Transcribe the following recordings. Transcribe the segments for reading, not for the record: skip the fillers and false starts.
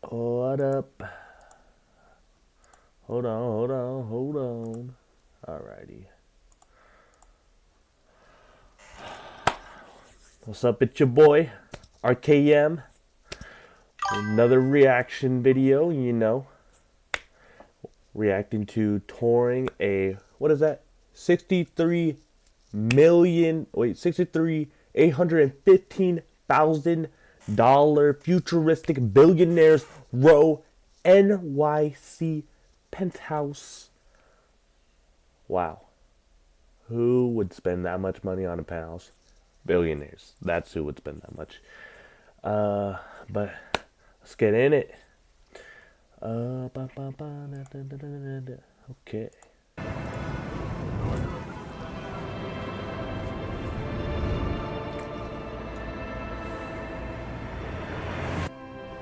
What up? Hold on. Alrighty. What's up? It's your boy, RKM. Another reaction video, reacting to touring a, what is that? 63,815,000 futuristic billionaires row NYC penthouse. Wow. Who would spend that much money on a penthouse? Billionaires. That's who would spend that much. But let's get in it. Okay.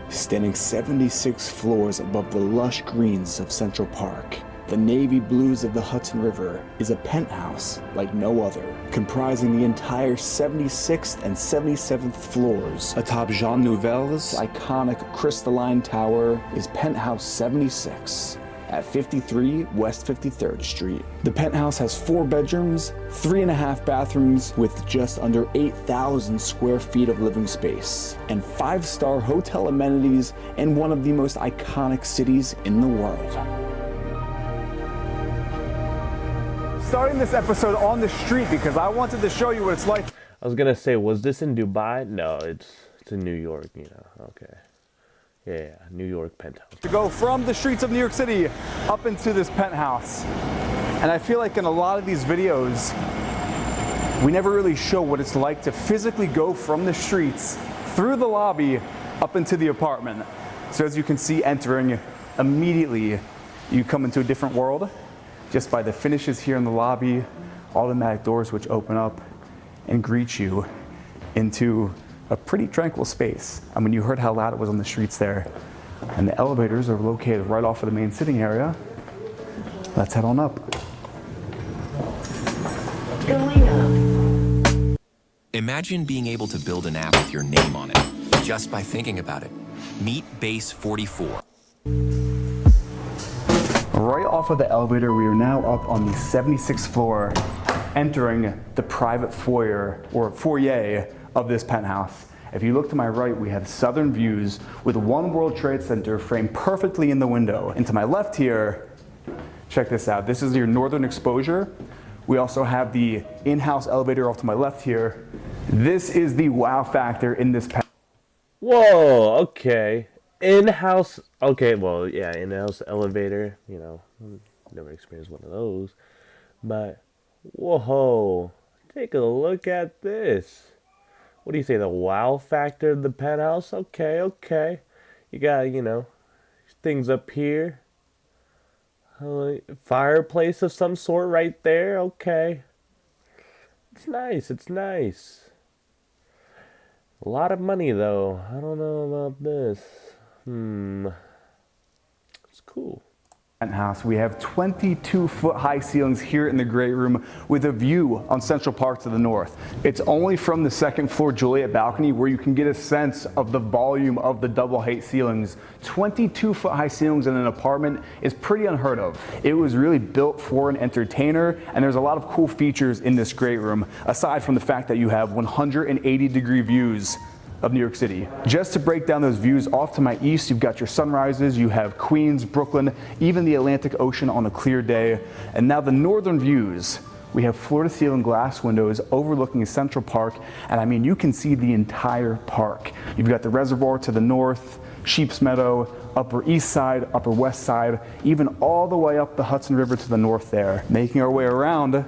Standing 76 floors above the lush greens of Central Park, the navy blues of the Hudson River is a penthouse like no other, comprising the entire 76th and 77th floors. Atop Jean Nouvel's iconic crystalline tower is Penthouse 76 at 53 West 53rd Street. The penthouse has 4 bedrooms, 3.5 bathrooms with just under 8,000 square feet of living space, and 5-star hotel amenities in one of the most iconic cities in the world. Starting this episode on the street because I wanted to show you what it's like. I was gonna say, was this in Dubai? No, it's in New York, Okay. Yeah, New York penthouse. To go from the streets of New York City up into this penthouse. And I feel like in a lot of these videos, we never really show what it's like to physically go from the streets through the lobby up into the apartment. So as you can see, entering immediately, you come into a different world just by the finishes here in the lobby, automatic doors which open up and greet you into a pretty tranquil space. I mean, you heard how loud it was on the streets there. And the elevators are located right off of the main sitting area. Let's head on up. Imagine being able to build an app with your name on it, just by thinking about it. Meet Base 44. Right off of the elevator, we are now up on the 76th floor, entering the private foyer, or foyer, of this penthouse. If you look to my right, we have southern views with One World Trade Center framed perfectly in the window. And to my left here, check this out. This is your northern exposure. We also have the in-house elevator off to my left here. This is the wow factor in this penthouse. Whoa, okay. In-house, okay, well, yeah, in-house elevator, never experienced one of those. But, whoa, take a look at this. What do you say, the wow factor of the penthouse? Okay. You got, things up here. Fireplace of some sort right there. Okay. It's nice. A lot of money, though. I don't know about this. It's cool. Penthouse. We have 22-foot high ceilings here in the great room with a view on Central Park to the north. It's only from the second floor Juliet balcony where you can get a sense of the volume of the double height ceilings. 22-foot high ceilings in an apartment is pretty unheard of. It was really built for an entertainer, and there's a lot of cool features in this great room, aside from the fact that you have 180-degree views of New York City. Just to break down those views, off to my east, you've got your sunrises, you have Queens, Brooklyn, even the Atlantic Ocean on a clear day. And now the northern views, we have floor-to-ceiling glass windows overlooking Central Park, and I mean, you can see the entire park. You've got the reservoir to the north, Sheep's Meadow, Upper East Side, Upper West Side, even all the way up the Hudson River to the north there. Making our way around,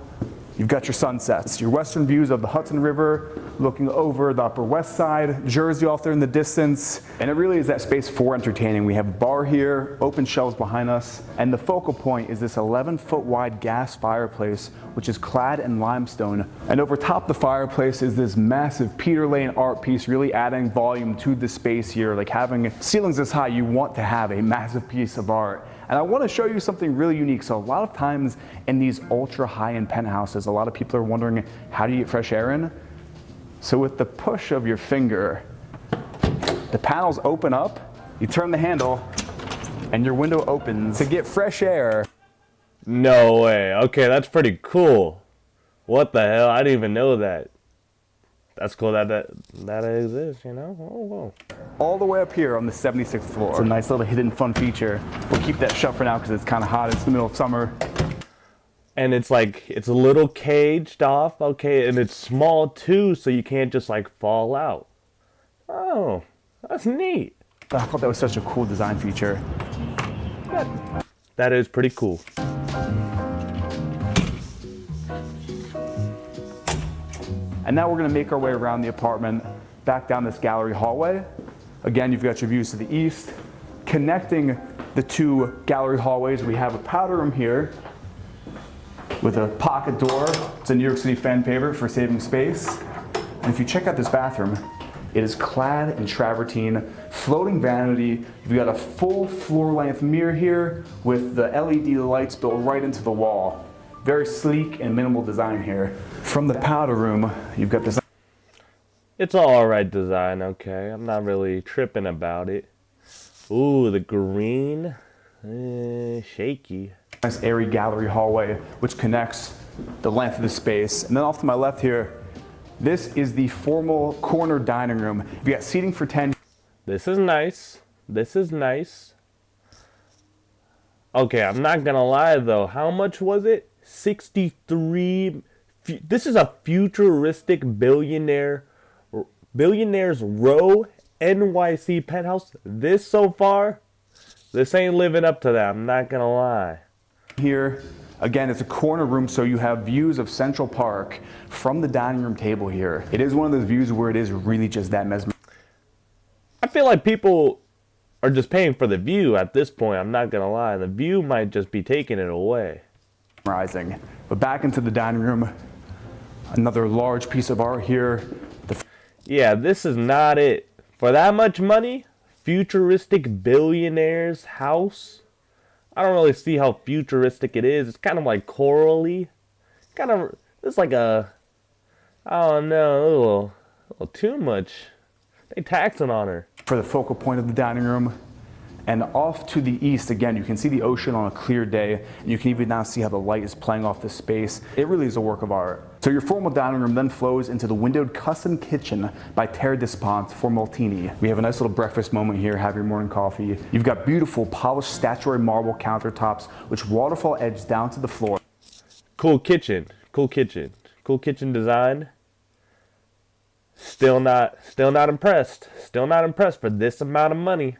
you've got your sunsets, your western views of the Hudson River, looking over the Upper West Side, Jersey off there in the distance. And it really is that space for entertaining. We have a bar here, open shelves behind us, and the focal point is this 11-foot wide gas fireplace, which is clad in limestone. And over top the fireplace is this massive Peter Lane art piece, really adding volume to the space here. Like having ceilings this high, you want to have a massive piece of art. And I want to show you something really unique. So a lot of times in these ultra high-end penthouses, a lot of people are wondering, how do you get fresh air in? So with the push of your finger, the panels open up You turn the handle and your window opens to get fresh air. No way. Okay, that's pretty cool. What the hell? I didn't even know that. That's cool that exists, you know? Oh, whoa. All the way up here on the 76th floor. It's a nice little hidden fun feature. We'll keep that shut for now because it's kind of hot. It's the middle of summer. And it's like, it's a little caged off, okay, and it's small too, so you can't just like fall out. Oh, that's neat. I thought that was such a cool design feature. That is pretty cool. And now we're gonna make our way around the apartment, back down this gallery hallway. Again, you've got your views to the east. Connecting the two gallery hallways, we have a powder room here with a pocket door. It's a New York City fan favorite for saving space. And if you check out this bathroom, it is clad in travertine, floating vanity. You've got a full floor-length mirror here with the LED lights built right into the wall. Very sleek and minimal design here. From the powder room, you've got this. It's all right design, okay. I'm not really tripping about it. Ooh, the green, shaky. Nice airy gallery hallway, which connects the length of the space. And then off to my left here, this is the formal corner dining room. You've got seating for 10. This is nice. This is nice. Okay, I'm not gonna lie though. How much was it? 63. This is a futuristic billionaires row NYC penthouse. This so far, this ain't living up to that. I'm not gonna lie. Here, again, it's a corner room, so you have views of Central Park from the dining room table here. It is one of those views where it is really just that mesmerizing. I feel like people are just paying for the view at this point. I'm not gonna lie. The view might just be taking it away. But back into the dining room, another large piece of art here. Yeah, this is not it. For that much money, futuristic billionaires house. I don't really see how futuristic it is. It's kind of like corally. Kind of, it's like a, I don't know, a little too much. They taxing on her. For the focal point of the dining room. And off to the east, again, you can see the ocean on a clear day, and you can even now see how the light is playing off the space. It really is a work of art. So your formal dining room then flows into the windowed custom kitchen by Terre Despont for Maltini. We have a nice little breakfast moment here, have your morning coffee. You've got beautiful polished statuary marble countertops, which waterfall edge down to the floor. Cool kitchen, cool kitchen, cool kitchen design. Still not impressed. Still not impressed for this amount of money.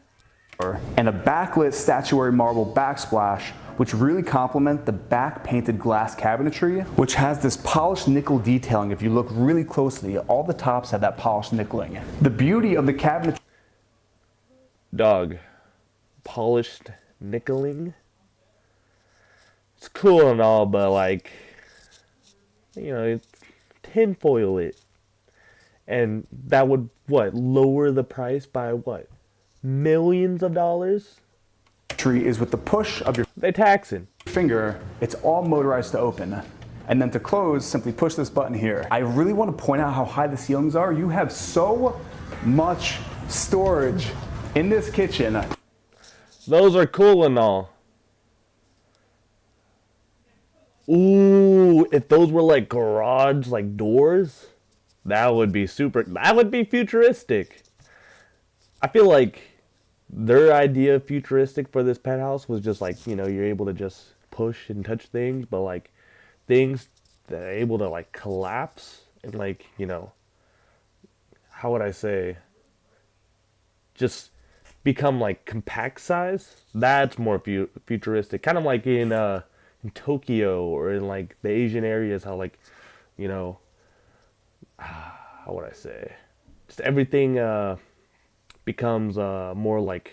And a backlit statuary marble backsplash, which really complement the back painted glass cabinetry, which has this polished nickel detailing. If you look really closely, all the tops have that polished nickeling. The beauty of the cabinet. Dog, polished nickeling. It's cool and all, but like, you know, it's tinfoil it. And that would, what, lower the price by what? Millions of dollars? Tree is with the push of your They taxing. finger, it's all motorized to open. And then to close, simply push this button here. I really want to point out how high the ceilings are. You have so much storage in this kitchen. Those are cool and all. Ooh, if those were like garage, like doors, that would be super, that would be futuristic. I feel like their idea of futuristic for this penthouse was just like, you know, you're able to just push and touch things, but like things that are able to like collapse and like, you know, how would I say, just become like compact size. That's more futuristic. Kind of like in Tokyo or in like the Asian areas, how like, you know, how would I say, just everything becomes more like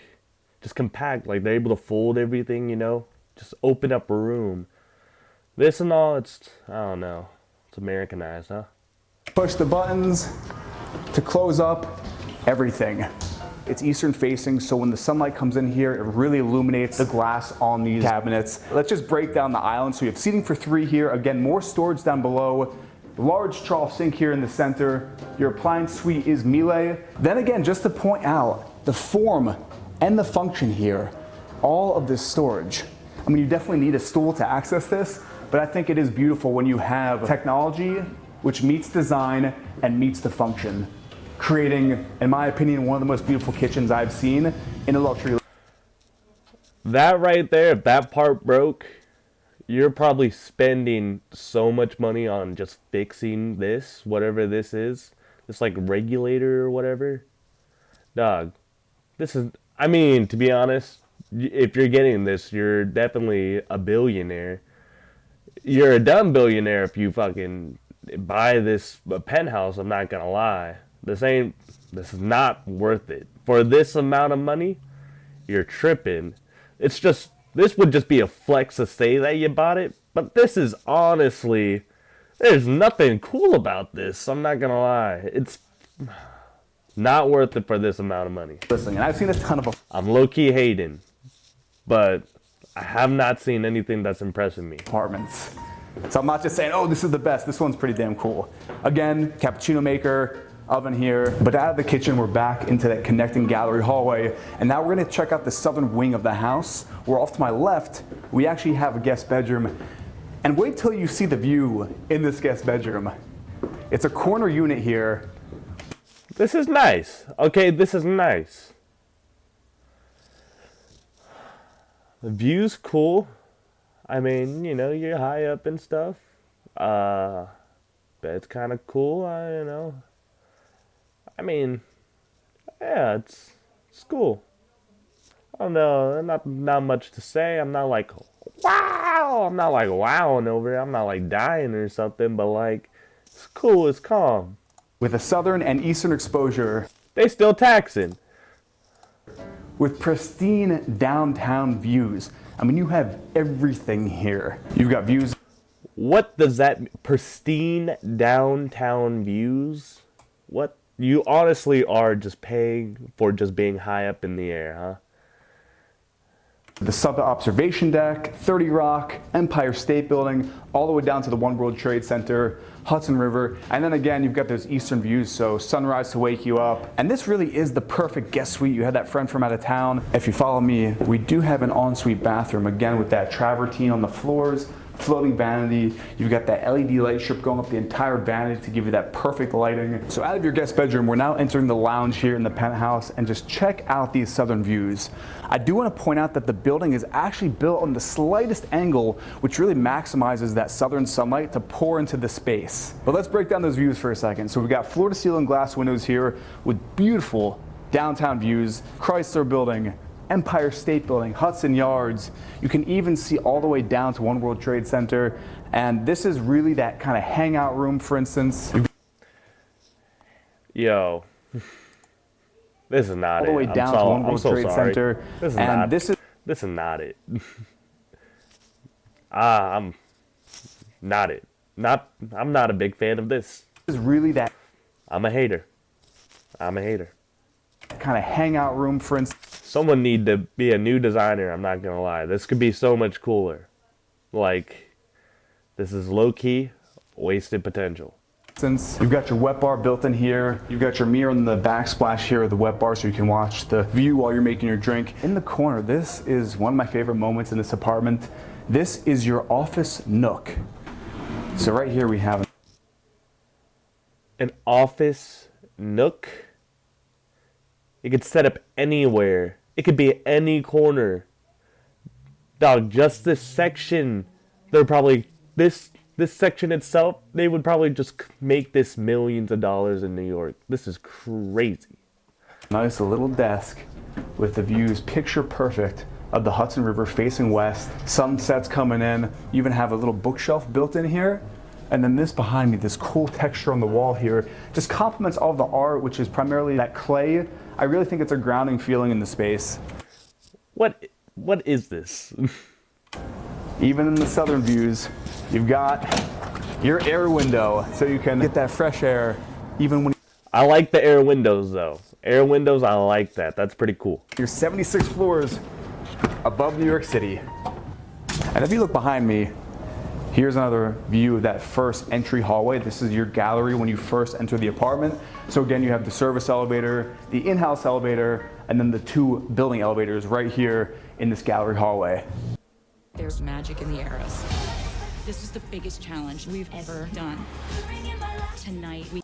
just compact, like they're able to fold everything, you know, just open up a room. This and all, it's, I don't know, it's Americanized, huh? Push the buttons to close up everything. It's eastern facing, so when the sunlight comes in here, it really illuminates the glass on these cabinets. Let's just break down the island. So you have seating for 3 here. Again, more storage down below. Large trough sink here in the center. Your appliance suite is Miele. Then again, just to point out, the form and the function here, all of this storage. I mean, you definitely need a stool to access this, but I think it is beautiful when you have technology which meets design and meets the function, creating, in my opinion, one of the most beautiful kitchens I've seen in a luxury. That right there, if that part broke, you're probably spending so much money on just fixing this, whatever this is. This like regulator or whatever. Dog, this is, I mean, to be honest, if you're getting this, you're definitely a billionaire. You're a dumb billionaire if you fucking buy this penthouse, I'm not gonna lie. This is not worth it. For this amount of money, you're tripping. It's just, this would just be a flex to say that you bought it, but this is honestly, there's nothing cool about this, I'm not gonna lie. It's not worth it for this amount of money. Listen, and I've seen a ton of I'm low-key hating, but I have not seen anything that's impressing me. apartments. So I'm not just saying, oh, this is the best. This one's pretty damn cool. Again, cappuccino maker, oven here. But out of the kitchen, we're back into that connecting gallery hallway. And now we're gonna check out the southern wing of the house, where off to my left, we actually have a guest bedroom. And wait till you see the view in this guest bedroom. It's a corner unit here. This is nice. Okay, this is nice. The view's cool. I mean, you know, you're high up and stuff. Bed's kind of cool, you know. I mean, yeah, it's cool. I don't know, not much to say. I'm not like, wow! I'm not like wowing over it. I'm not like dying or something, but like, it's cool, it's calm. With a southern and eastern exposure. They still taxing. With pristine downtown views. I mean, you have everything here. You've got views. What does that mean? Pristine downtown views? What? You honestly are just paying for just being high up in the air, huh? The sub-observation deck, 30 Rock, Empire State Building, all the way down to the One World Trade Center, Hudson River, and then again, you've got those eastern views, so sunrise to wake you up. And this really is the perfect guest suite. You had that friend from out of town. If you follow me, we do have an ensuite bathroom, again, with that travertine on the floors, floating vanity. You've got that LED light strip going up the entire vanity to give you that perfect lighting. So out of your guest bedroom, we're now entering the lounge here in the penthouse, and just check out these southern views. I do want to point out that the building is actually built on the slightest angle, which really maximizes that southern sunlight to pour into the space. But let's break down those views for a second. So we've got floor to ceiling glass windows here with beautiful downtown views, Chrysler Building, Empire State Building, Hudson Yards. You can even see all the way down to One World Trade Center. And this is really that kind of hangout room, for instance. Yo, this is not it. All the way down to One World Trade Center. This is and not, this is not it. I'm not it. I'm not a big fan of this. is really that I'm a hater. I'm a hater. kind of hangout room, for instance. Someone need to be a new designer, I'm not gonna lie. This could be so much cooler. Like, this is low-key, wasted potential. Since you've got your wet bar built in here, you've got your mirror in the backsplash here of the wet bar so you can watch the view while you're making your drink. In the corner, this is one of my favorite moments in this apartment. This is your office nook. So right here we have an office nook. It could set up anywhere. It could be any corner. Dog, just this section, they're probably, this section itself, they would probably just make this millions of dollars in New York. This is crazy. nice little desk with the views picture perfect of the Hudson River facing west. Sunsets coming in. You even have a little bookshelf built in here. And then this behind me, this cool texture on the wall here, just complements all of the art, which is primarily that clay. I really think it's a grounding feeling in the space. What is this? Even in the southern views, you've got your air window, so you can get that fresh air even when I like the air windows though. Air windows, I like that. That's pretty cool. you're 76 floors above New York City. And if you look behind me, Here's another view of that first entry hallway. This is your gallery when you first enter the apartment. So again, you have the service elevator, the in-house elevator, and then the 2 building elevators right here in this gallery hallway. There's magic in the arrows. This is the biggest challenge we've ever done. Tonight, we...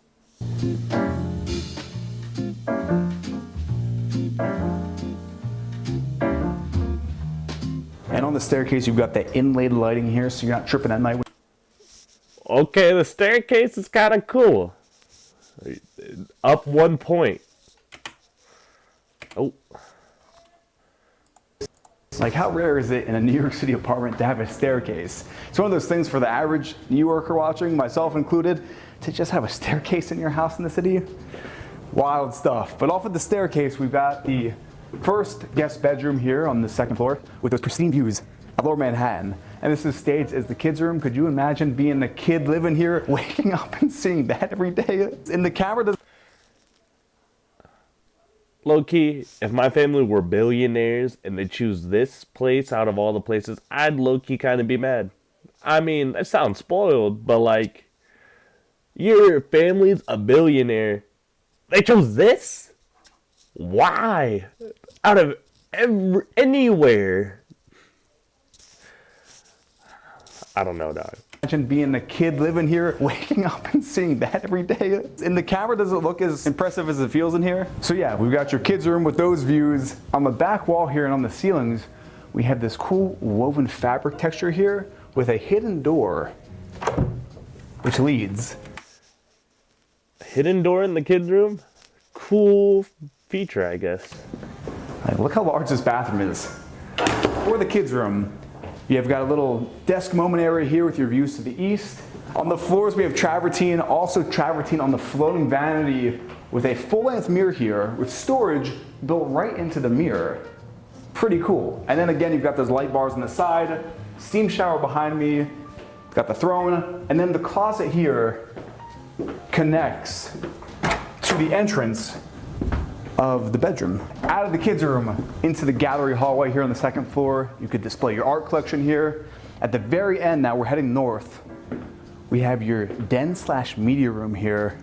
And on the staircase, you've got the inlaid lighting here, so you're not tripping at night. Okay, the staircase is kind of cool. Up 1 point. Oh. Like, how rare is it in a New York City apartment to have a staircase? It's one of those things for the average New Yorker watching, myself included, to just have a staircase in your house in the city. Wild stuff. But off of the staircase, we've got the first guest bedroom here on the 2nd floor with those pristine views of Lower Manhattan. And this is staged as the kids' room. Could you imagine being a kid living here, waking up and seeing that every day? In the camera, Low-key, if my family were billionaires and they choose this place out of all the places, I'd low-key kind of be mad. I mean, that sounds spoiled, but like, your family's a billionaire. They chose this? Why? Out of anywhere. I don't know, dog. imagine being a kid living here, waking up and seeing that every day. In the camera, does it look as impressive as it feels in here? So yeah, we've got your kids' room with those views. On the back wall here and on the ceilings, we have this cool woven fabric texture here with a hidden door, which leads. Hidden door in the kids' room? Cool feature, I guess. Like, look how large this bathroom is. For the kids' room, you've got a little desk moment area here with your views to the east. On the floors, we have travertine, also travertine on the floating vanity with a full-length mirror here with storage built right into the mirror. Pretty cool. And then again, you've got those light bars on the side, steam shower behind me, got the throne, and then the closet here connects to the entrance of the bedroom. Out of the kids' room into the gallery hallway here on the second floor, you could display your art collection here. At the very end, now we're heading north, we have your den/media room here,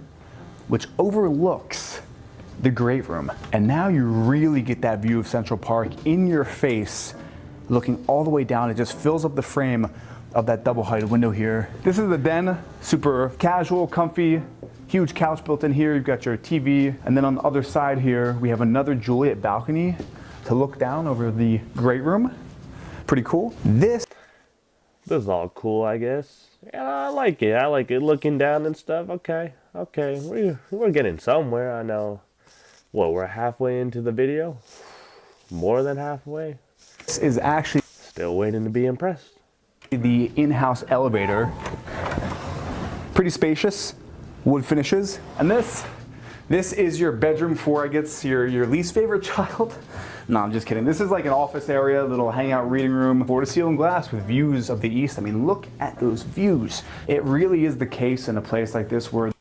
which overlooks the great room. And now you really get that view of Central Park in your face, looking all the way down. It just fills up the frame of that double-heighted window here. This is the den, super casual, comfy, huge couch built in here. You've got your TV. And then on the other side here, we have another Juliet balcony to look down over the great room. Pretty cool. This is all cool, I guess. Yeah, I like it. I like it looking down and stuff. Okay. We're getting somewhere. I know. What, we're halfway into the video? More than halfway? This is actually still waiting to be impressed. The in-house elevator. Pretty spacious. Wood finishes. And this is your bedroom for, I guess, your least favorite child. No, I'm just kidding. This is like an office area, little hangout reading room, floor-to-ceiling glass with views of the east. I mean, look at those views. It really is the case in a place like this where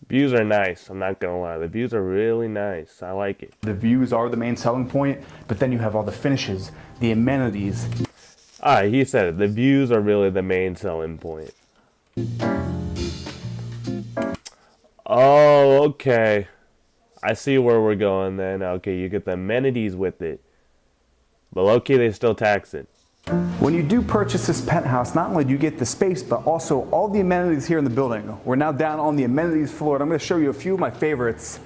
views are nice. I'm not gonna lie. The views are really nice. I like it. The views are the main selling point, but then you have all the finishes, the amenities. Alright, he said it. The views are really the main selling point. Oh, okay. I see where we're going then. Okay, you get the amenities with it. But low-key, they still tax it. When you do purchase this penthouse, not only do you get the space, but also all the amenities here in the building. We're now down on the amenities floor, and I'm going to show you a few of my favorites.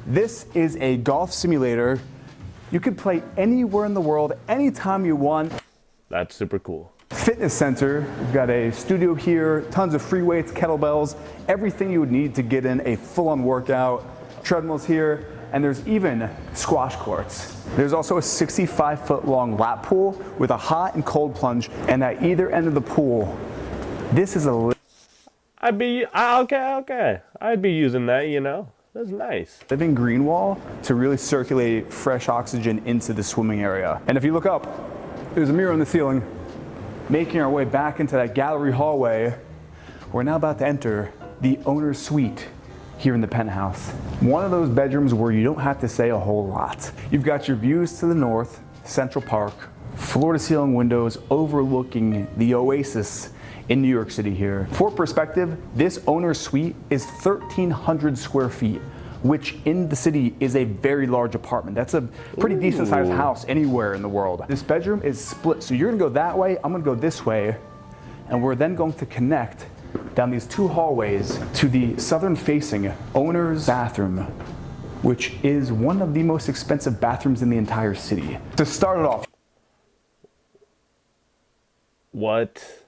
This is a golf simulator. You could play anywhere in the world, anytime you want. That's super cool. Fitness center. We've got a studio here, tons of free weights, kettlebells, everything you would need to get in a full-on workout. Treadmills here, and there's even squash courts. There's also a 65-foot long lap pool with a hot and cold plunge, and at either end of the pool, this is a I'd be using that, you know. That's nice. Living green wall to really circulate fresh oxygen into the swimming area. And if you look up, there's a mirror on the ceiling. Making our way back into that gallery hallway, we're now about to enter the owner's suite here in the penthouse. One of those bedrooms where you don't have to say a whole lot. You've got your views to the north, Central Park, floor-to-ceiling windows overlooking the oasis in New York City here. For perspective, this owner's suite is 1,300 square feet, which in the city is a very large apartment. That's a pretty decent sized house anywhere in the world. This bedroom is split, so you're gonna go that way, I'm gonna go this way, and we're then going to connect down these two hallways to the southern facing owner's bathroom, which is one of the most expensive bathrooms in the entire city. To start it off. What?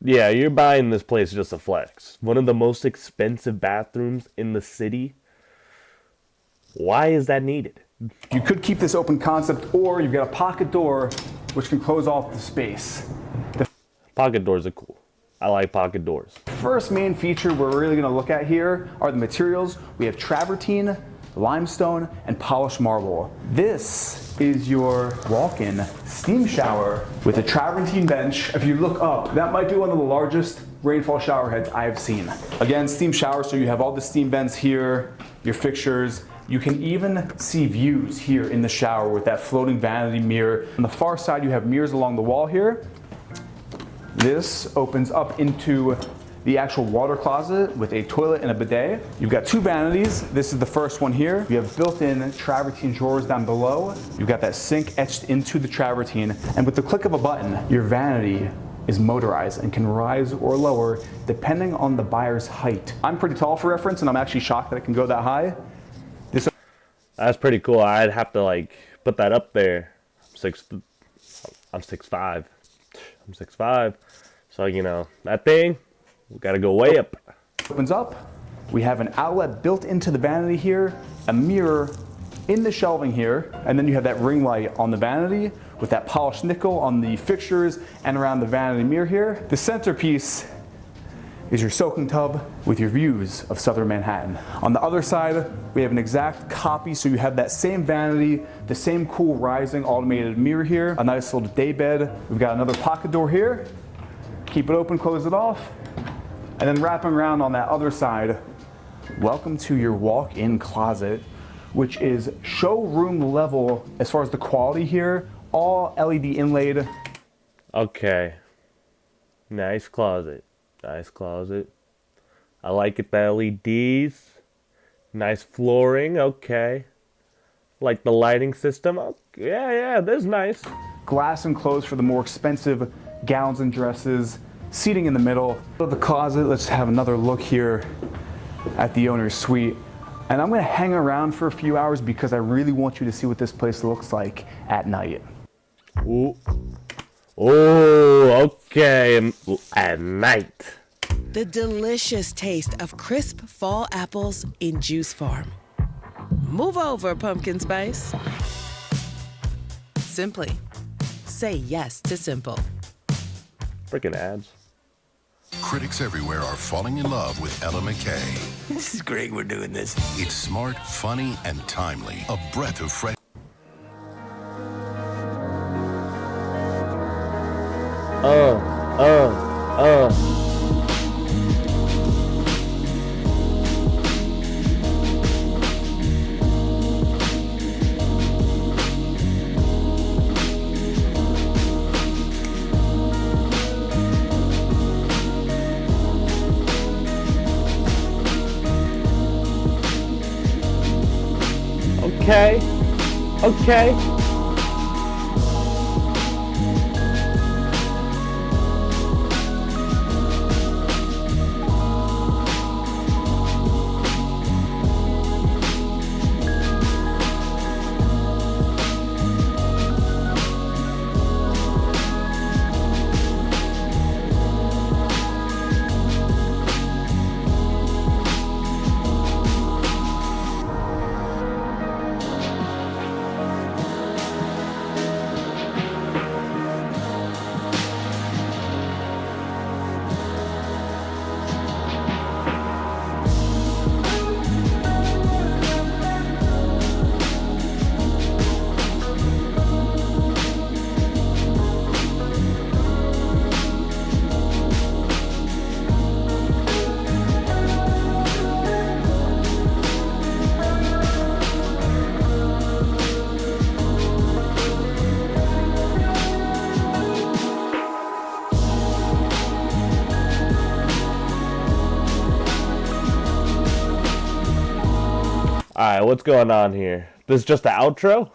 Yeah, you're buying this place just a flex. One of the most expensive bathrooms in the city. Why is that needed? You could keep this open concept, or you've got a pocket door which can close off the space. The Pocket doors are cool. I like pocket doors. first main feature we're really gonna look at here are the materials. We have travertine, limestone, and polished marble. This is your walk-in steam shower with a travertine bench. If you look up, that might be one of the largest rainfall shower heads I have seen. Again, steam shower, so you have all the steam vents here, your fixtures. You can even see views here in the shower with that floating vanity mirror. On the far side, you have mirrors along the wall here. This opens up into the actual water closet with a toilet and a bidet. You've got two vanities. This is the first one here. You have built-in travertine drawers down below. You've got that sink etched into the travertine. And with the click of a button, your vanity is motorized and can rise or lower depending on the buyer's height. I'm pretty tall for reference, and I'm actually shocked that it can go that high. That's pretty cool. I'd have to like put that up there. I'm 6'5". I'm 6'5". So you know that thing, we gotta go way up. Opens up. We have an outlet built into the vanity here, a mirror in the shelving here, and then you have that ring light on the vanity with that polished nickel on the fixtures and around the vanity mirror here. The centerpiece is your soaking tub with your views of southern Manhattan. On the other side, we have an exact copy, so you have that same vanity, the same cool rising automated mirror here, a nice little day bed. We've got another pocket door here. Keep it open, close it off. And then wrapping around on that other side, welcome to your walk-in closet, which is showroom level as far as the quality here, all LED inlaid. Okay. Nice closet. Nice closet. I like it, the LEDs. Nice flooring, okay. Like the lighting system. Oh, yeah, that's nice. Glass enclosed for the more expensive gowns and dresses. Seating in the middle of the closet. Let's have another look here at the owner's suite. And I'm gonna hang around for a few hours because I really want you to see what this place looks like at night. Ooh. Oh, okay. At night. The delicious taste of crisp fall apples in Juice Farm. Move over, pumpkin spice. Simply say yes to simple. Freaking ads. Critics everywhere are falling in love with Ella McKay. This is great, we're doing this. It's smart, funny, and timely. A breath of fresh. Okay. Alright, what's going on here? This is just the outro?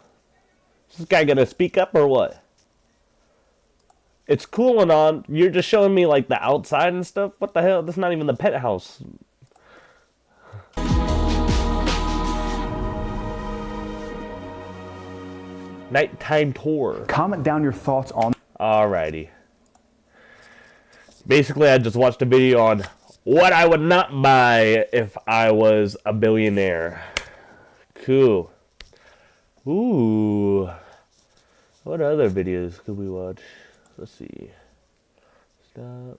Is this guy gonna speak up or what? It's cool and on. You're just showing me like the outside and stuff? What the hell? That's not even the penthouse. Nighttime tour. Comment down your thoughts on. Alrighty. Basically, I just watched a video on what I would not buy if I was a billionaire. Cool. Ooh. What other videos could we watch? Let's see. Stop.